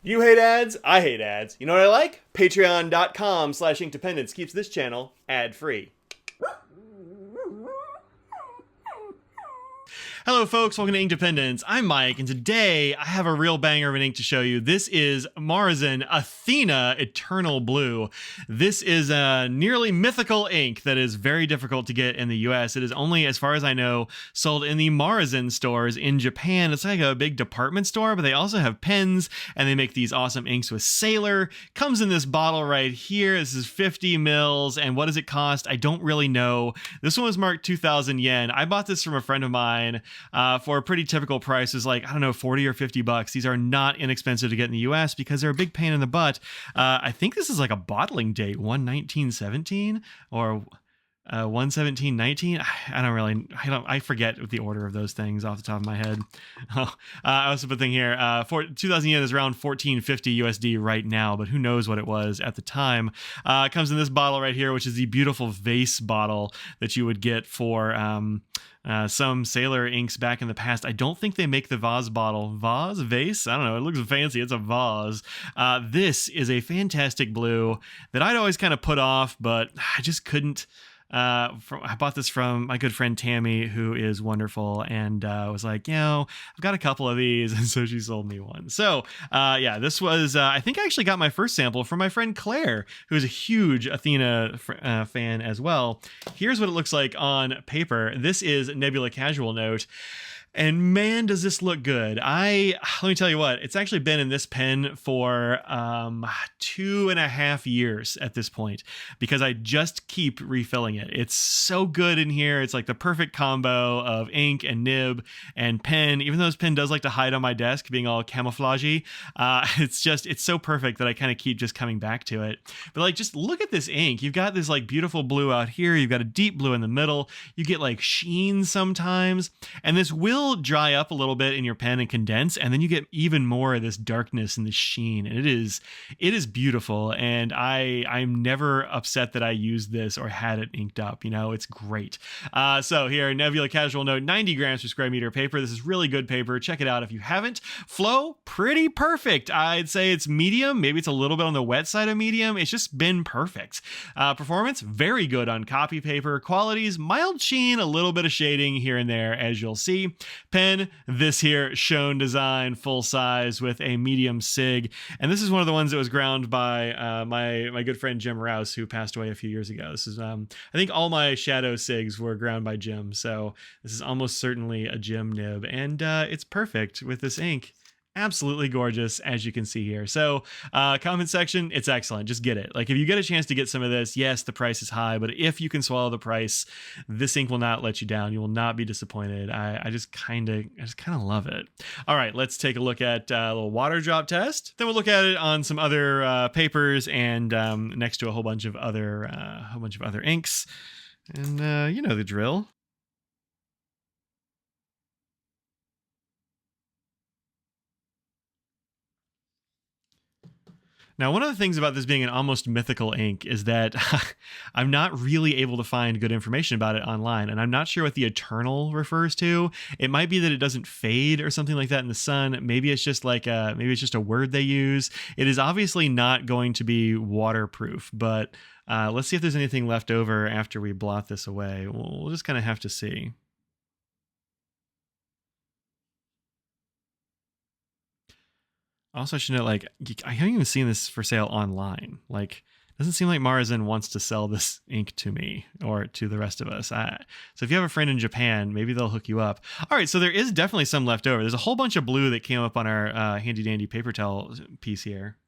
You hate ads? I hate ads. You know what I like? Patreon.com/inkdependence keeps this channel ad-free. Hello folks, welcome to Inkdependence. I'm Mike, and today I have a real banger of an ink to show you. This is Maruzen Athena Eternal Blue. This is a nearly mythical ink that is very difficult to get in the US. It is only, as far as I know, sold in the Maruzen stores in Japan. It's like a big department store, but they also have pens, and they make these awesome inks with Sailor. Comes in this bottle right here. This is 50 mils, and what does it cost? I don't really know. This one was marked 2,000 yen. I bought this from a friend of mine for a pretty typical price. Is like, I don't know, 40 or 50 bucks. These are not inexpensive to get in the US because they're a big pain in the butt. I think this is like a bottling date, 1/19/17 or 1/17/19. I forget the order of those things off the top of my head. I also put a thing here, for 2,000 yen is around 1450 USD right now, but who knows what it was at the time. It comes in this bottle right here, which is the beautiful vase bottle that you would get for some Sailor inks back in the past. I don't think they make the vase bottle. Vase? I don't know. It looks fancy. It's a vase. This is a fantastic blue that I'd always kind of put off, but I just couldn't. I bought this from my good friend Tammy, who is wonderful, and was like, I've got a couple of these, and so she sold me one. So this was, I think I actually got my first sample from my friend Claire, who is a huge Athena fan as well. Here's what it looks like on paper. This is Nebula Casual Note. And man, does this look good. Let me tell you what, it's actually been in this pen for 2.5 years at this point, because I just keep refilling it. It's so good in here. It's like the perfect combo of ink and nib and pen, even though this pen does like to hide on my desk being all camouflagey. It's so perfect that I kind of keep just coming back to it. But like, just look at this ink. You've got this like beautiful blue out here. You've got a deep blue in the middle. You get like sheen sometimes, and this will dry up a little bit in your pen and condense, and then you get even more of this darkness and this sheen, and it is beautiful. And I'm never upset that I used this or had it inked up. It's great. So here, Nebula Casual Note, 90 grams per square meter paper. This is really good paper. Check it out if you haven't. Flow, pretty perfect. I'd say it's medium. Maybe it's a little bit on the wet side of medium. It's just been perfect. Performance, very good on copy paper. Qualities, mild sheen, a little bit of shading here and there, as you'll see. Pen, this here, shown design, full size with a medium sig. And this is one of the ones that was ground by my good friend Jim Rouse, who passed away a few years ago. This is, I think all my shadow sigs were ground by Jim. So this is almost certainly a Jim nib. And it's perfect with this ink. Absolutely gorgeous, as you can see here. So comment section, it's excellent. Just get it. Like, if you get a chance to get some of this, yes, the price is high, but if you can swallow the price, this ink will not let you down. You will not be disappointed. I just kind of love it. All right, let's take a look at a little water drop test. Then we'll look at it on some other papers, and next to a whole bunch of other inks. And you know the drill. Now, one of the things about this being an almost mythical ink is that I'm not really able to find good information about it online, and I'm not sure what the eternal refers to. It might be that it doesn't fade or something like that in the sun. Maybe it's just like maybe it's just a word they use. It is obviously not going to be waterproof, but let's see if there's anything left over after we blot this away. We'll just kind of have to see. Also, I should note, like, I haven't even seen this for sale online. Like, it doesn't seem like Maruzen wants to sell this ink to me or to the rest of us. So if you have a friend in Japan, maybe they'll hook you up. All right, so there is definitely some left over. There's a whole bunch of blue that came up on our handy-dandy paper towel piece here.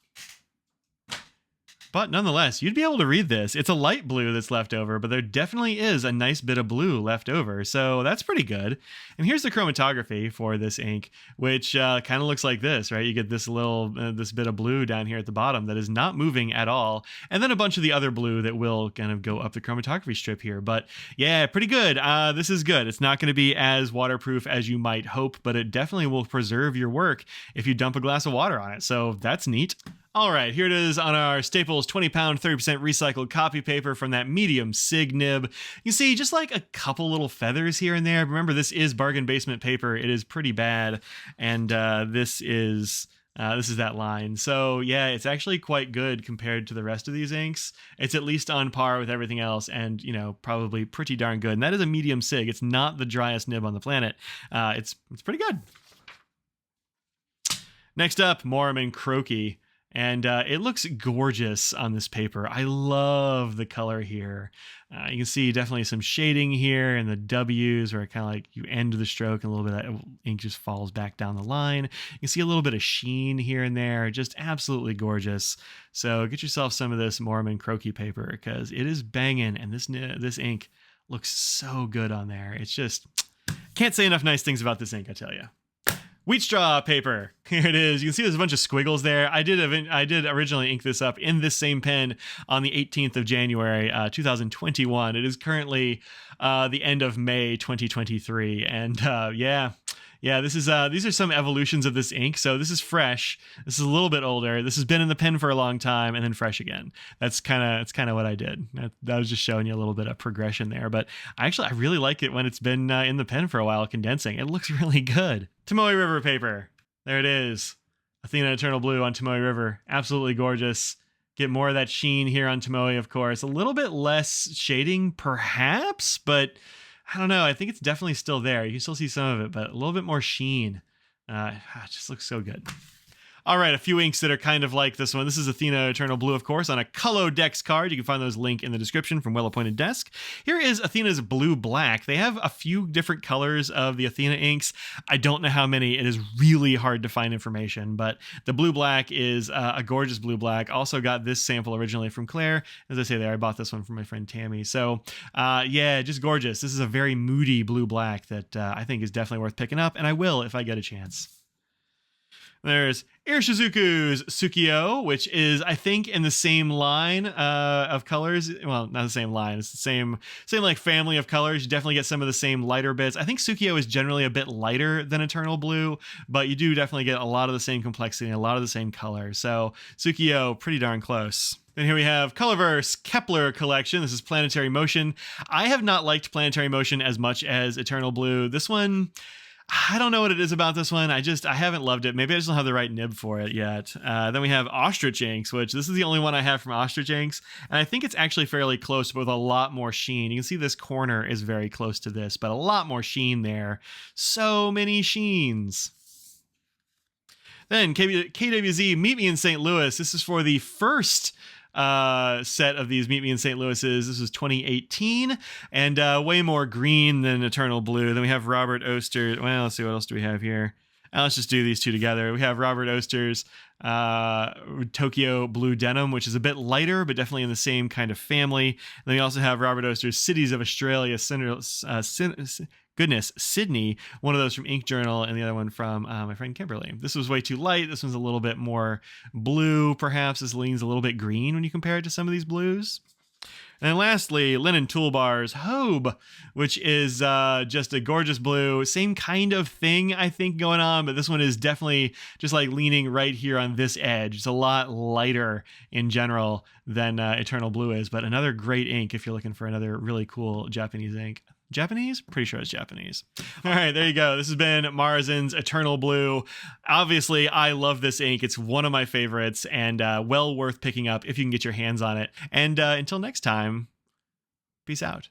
But nonetheless, you'd be able to read this. It's a light blue that's left over, but there definitely is a nice bit of blue left over. So that's pretty good. And here's the chromatography for this ink, which kind of looks like this, right? You get this little, this bit of blue down here at the bottom that is not moving at all. And then a bunch of the other blue that will kind of go up the chromatography strip here. But yeah, pretty good. This is good. It's not going to be as waterproof as you might hope, but it definitely will preserve your work if you dump a glass of water on it. So that's neat. All right, here it is on our Staples 20-pound, 30% recycled copy paper from that medium sig nib. You see just like a couple little feathers here and there. Remember, this is bargain basement paper. It is pretty bad, and this is This is that line. So yeah, it's actually quite good compared to the rest of these inks. It's at least on par with everything else, and probably pretty darn good. And that is a medium sig. It's not the driest nib on the planet. It's pretty good. Next up, Mormon Croaky. And it looks gorgeous on this paper. I love the color here. You can see definitely some shading here and the W's where it kind of like you end the stroke and a little bit of ink just falls back down the line. You can see a little bit of sheen here and there. Just absolutely gorgeous. So get yourself some of this Mormon Croaky paper because it is banging, and this ink looks so good on there. It's just, can't say enough nice things about this ink, I tell you. Wheat straw paper. Here it is. You can see there's a bunch of squiggles there. I did originally ink this up in this same pen on the 18th of January, 2021. It is currently the end of May 2023. And yeah, these are some evolutions of this ink. So this is fresh. This is a little bit older. This has been in the pen for a long time, and then fresh again. That's kind of what I did. That was just showing you a little bit of progression there. But I really like it when it's been in the pen for a while, condensing. It looks really good. Tomoe River paper. There it is. Athena Eternal Blue on Tomoe River. Absolutely gorgeous. Get more of that sheen here on Tomoe, of course. A little bit less shading, perhaps, but I don't know. I think it's definitely still there. You can still see some of it, but a little bit more sheen. It just looks so good. All right, a few inks that are kind of like this one. This is Athena Eternal Blue, of course, on a Colodex card. You can find those link in the description from Well Appointed Desk. Here is Athena's Blue Black. They have a few different colors of the Athena inks. I don't know how many. It is really hard to find information, but the Blue Black is a gorgeous Blue Black. Also got this sample originally from Claire. As I say there, I bought this one from my friend Tammy. So yeah, just gorgeous. This is a very moody Blue Black that I think is definitely worth picking up, and I will if I get a chance. There's Irishizuku's Tsukio, which is, I think, in the same line of colors. Well, not the same line. It's the same like family of colors. You definitely get some of the same lighter bits. I think Tsukio is generally a bit lighter than Eternal Blue, but you do definitely get a lot of the same complexity and a lot of the same color. So Tsukio, pretty darn close. Then here we have Colorverse Kepler Collection. This is Planetary Motion. I have not liked Planetary Motion as much as Eternal Blue. This one, I don't know what it is about this one. I haven't loved it. Maybe I just don't have the right nib for it yet. Then we have Ostrich Inks, which this is the only one I have from Ostrich Inks. And I think it's actually fairly close, but with a lot more sheen. You can see this corner is very close to this, but a lot more sheen there. So many sheens. Then KWZ Meet Me in St. Louis. This is for the first set of these Meet Me in St. Louis's. This was 2018 and way more green than Eternal Blue. Then we have Robert Oster. Well, let's see, what else do we have here? Let's just do these two together. We have Robert Oster's Tokyo Blue Denim, which is a bit lighter, but definitely in the same kind of family. And then we also have Robert Oster's Cities of Australia, Sydney, one of those from Ink Journal and the other one from my friend Kimberly. This was way too light. This one's a little bit more blue, perhaps. This leans a little bit green when you compare it to some of these blues. And then lastly, Lennon Tool Bar's Hobe, which is just a gorgeous blue. Same kind of thing, I think, going on, but this one is definitely just like leaning right here on this edge. It's a lot lighter in general than Eternal Blue is, but another great ink if you're looking for another really cool Japanese ink. Japanese? Pretty sure it's Japanese. All right, there you go. This has been Maruzen's Eternal Blue. Obviously, I love this ink. It's one of my favorites and well worth picking up if you can get your hands on it. And until next time, peace out.